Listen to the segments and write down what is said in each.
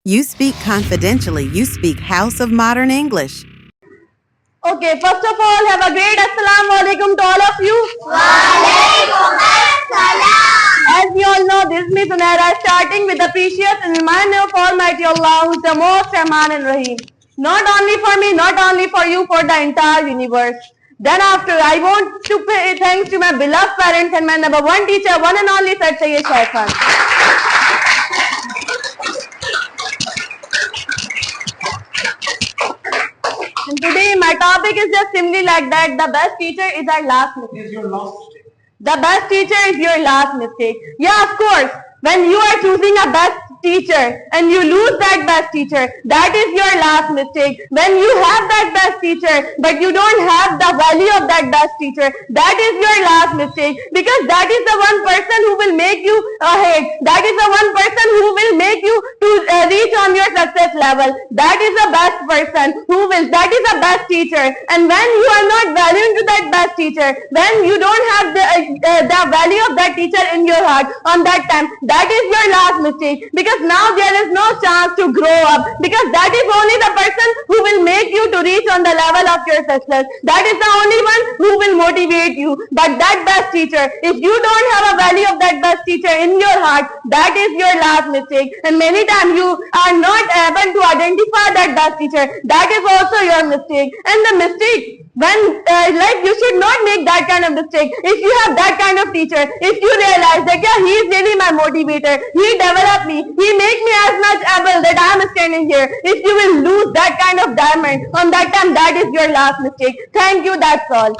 You speak confidentially. You speak House of Modern English. Okay, first of all, have a great Assalamu alaikum to all of you. Walaikum assalam. As we all know, this is me Sunaira, starting with the precious and in my name of Almighty Allah, who is the most Rahman and Rahim. Not only for me, not only for you, for the entire universe. Then after, I want to pay thanks to my beloved parents and my number one teacher, one and only Sir Sayyid Shah Khan. And today my topic is just simply like that. The best teacher is our last mistake. Is your last mistake. The best teacher is your last mistake. Yeah, of course. When you are choosing a best teacher and you lose that best teacher, that is your last mistake. When you have that best teacher but you don't have the value of that best teacher, that is your last mistake, because that is the one person who will make you ahead. That is the one person who will make you to reach on your success level. That is the best person who will, that is the best teacher. And when you are not valuing to that best teacher, when you don't have the value of that teacher in your heart on that time, that is your last mistake, because now there is no chance to grow up, because that is only the person who will make you to reach on the level of your success. That is the only one who will motivate you. But that best teacher, if you don't have a value of that best teacher in your heart, that is your last mistake. And many times you are not able to identify that best teacher. That is also your mistake. And the mistake, when like you should not make that kind of mistake. If you have that kind of teacher, if you realize that yeah, he is really my motivator, he developed me, he make me as much able that I am standing here. If you will lose that kind of diamond on that time, that is your last mistake. Thank you, that's all.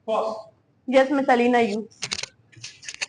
Pause. Yes, Miss Alina, you.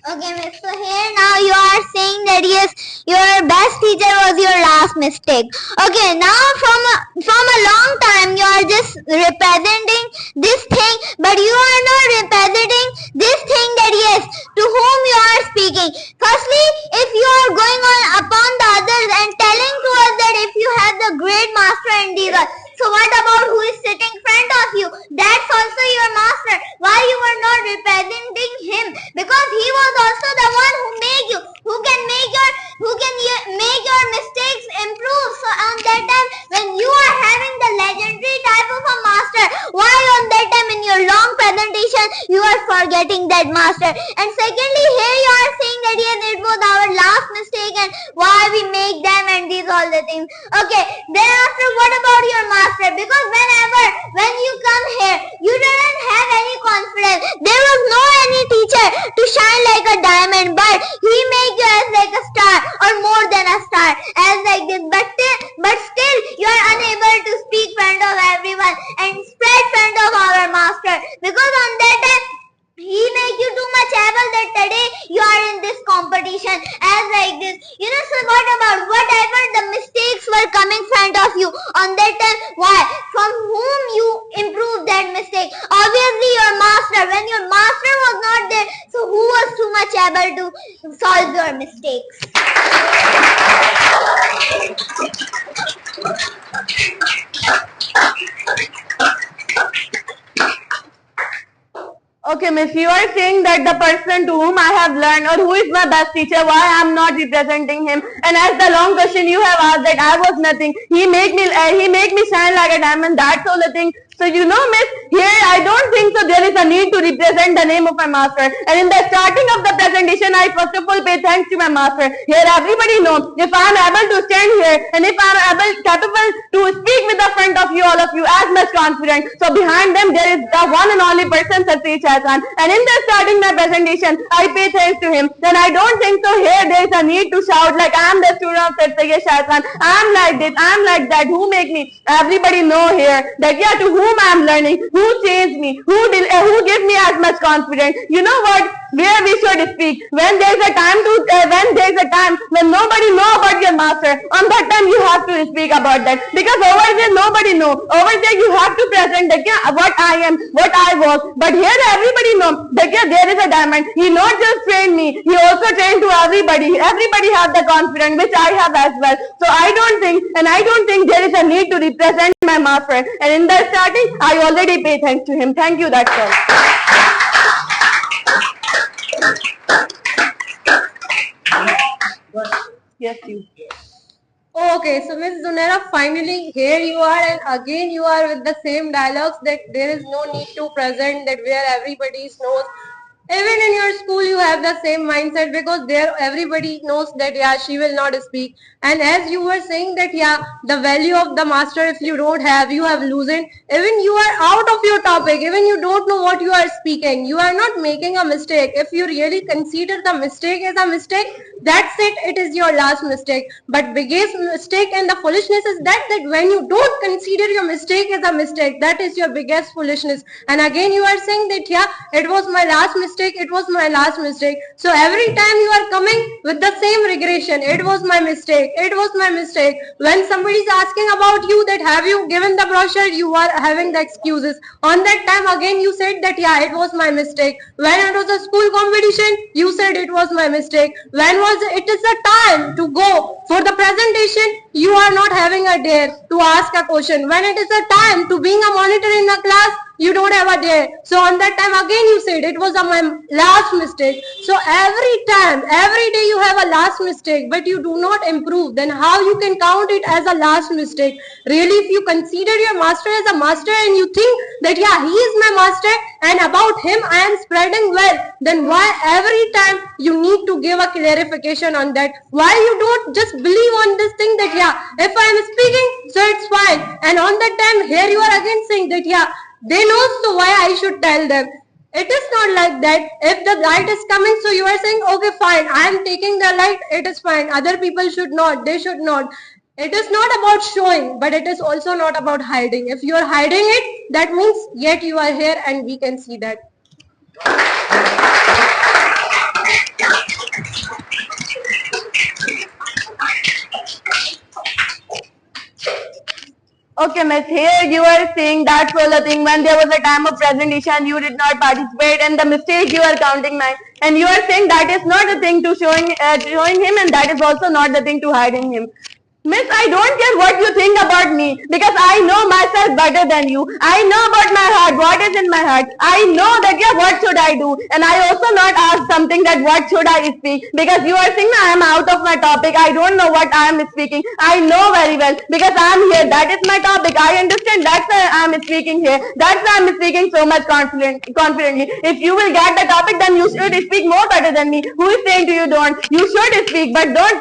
Okay, miss. So here now you are saying that yes, your best teacher was your last mistake. Okay, now from a long time you are just representing this thing, but you are not representing this thing that yes, to whom you are speaking. Firstly, if you are going on upon the others and telling to us that if you have the great master and these so what about who is sitting in front of you? That's also your master. Why you were not representing him? Because he was also the one who made you, who can make your mistakes improve. So on that time, when you are having the legendary type of a master, why on that time in your long presentation you are forgetting that master? And secondly, here you are saying that yes, it was our last mistake and why we make them and these all the things. Okay, then after what about your master? Because when you come here, you didn't have any confidence. There was no any teacher to shine like a diamond, but he made you as like a star or more than a star, as like this. But still, you are unable to speak in front of everyone and spread in front of our master. Because on that time, he make you too much able that today you are in this competition as like this. You know, so what about whatever the mistakes were coming in front of you on that time? Why? From whom you improved that mistake? Obviously your master. When your master was not there, so who was too much able to solve your mistakes? Okay, miss, you are saying that the person to whom I have learned or who is my best teacher, why I am not representing him. And as the long question you have asked that I was nothing, he make me shine like a diamond, that's all the thing. So you know, miss, here I don't think so there is a need to represent the name of my master. And in the starting of the presentation, I first of all pay thanks to my master. Here everybody knows, if I am able to stand here and if I am capable to speak with the front of you, all of you, as much confident. So behind them there is the one and only person, Sir Sayyid Shah Khan. And in the starting my presentation, I pay thanks to him. Then I don't think so here there is a need to shout like I am the student of Sir Sayyid Shah Khan. I am like this, I am like that. Who make me? Everybody know here that yeah, to whom I am learning, who changed me, who gave me as much confidence. You know what? where we should speak. When there is a time when nobody know about your master, on that time you have to speak about that. Because over there nobody know. Over there you have to present that what I am, what I was. But here everybody know that there is a diamond. He not just trained me, he also trained to everybody. Everybody have the confidence which I have as well. So I don't think there is a need to represent my master. And in the starting, I already pay thanks to him. Thank you, that's all. Yes, you. Okay, so Ms. Zunaira, finally here you are, and again you are with the same dialogues that there is no need to present that where everybody knows. Even in your school you have the same mindset, because there everybody knows that yeah, she will not speak. And as you were saying that yeah, the value of the master, if you don't have, you have loosened. Even you are out of your topic, even you don't know what you are speaking. You are not making a mistake. If you really consider the mistake as a mistake, that's it, it is your last mistake. But biggest mistake and the foolishness is that when you don't consider your mistake as a mistake, that is your biggest foolishness. And again you are saying that yeah, it was my last mistake, it was my last mistake. So every time you are coming with the same regression, it was my mistake, it was my mistake. When somebody is asking about you that have you given the brochure, you are having the excuses. On that time again you said that yeah, it was my mistake. When it was a school competition, you said it was my mistake. When it is the time to go for the presentation, you are not having a dare to ask a question. When it is the time to being a monitor in a class, you don't have a dare. So on that time again you said it was my last mistake. So every time, every day you have a last mistake, but you do not improve. Then how you can count it as a last mistake? Really, if you consider your master as a master and you think that yeah, he is my master and about him I am spreading well, then why every time you need to give a clarification on that? Why you don't just believe on this thing that yeah, if I am speaking, so it's fine. And on that time here you are again saying that yeah, they know, so why I should tell them? It is not like that. If the light is coming, so you are saying, okay, fine, I am taking the light, it is fine. Other people should not, they should not. It is not about showing, but it is also not about hiding. If you are hiding it, that means yet you are here and we can see that. Okay, miss, here you are saying that was the thing when there was a time of presentation, you did not participate and the mistake you are counting mine. And you are saying that is not the thing to showing him, and that is also not the thing to hiding him. Miss, I don't care what you think about me, because I know myself better than you. I know about my heart, what is in my heart. I know that, yeah, what should I do? And I also not ask something that what should I speak, because you are saying I am out of my topic. I don't know what I am speaking. I know very well, because I am here. That is my topic. I understand. That's why I am speaking here. That's why I am speaking so much confidently. If you will get the topic, then you should speak more better than me. Who is saying to you don't? You should speak, but don't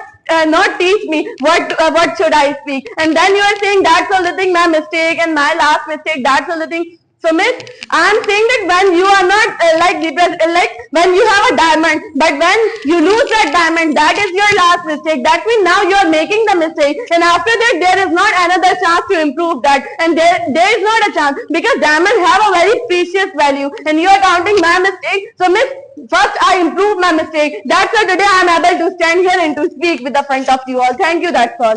not teach me what should I speak. And then you are saying that's all the thing, my mistake and my last mistake, that's all the thing. So miss, I am saying that when you are not like when you have a diamond, but when you lose that diamond, that is your last mistake. That means now you are making the mistake, and after that there is not another chance to improve that, and there is not a chance, because diamond have a very precious value, and you are counting my mistake. So miss, first I improved my mistake. That's why today I am able to stand here and to speak with the front of you all. Thank you, that's all.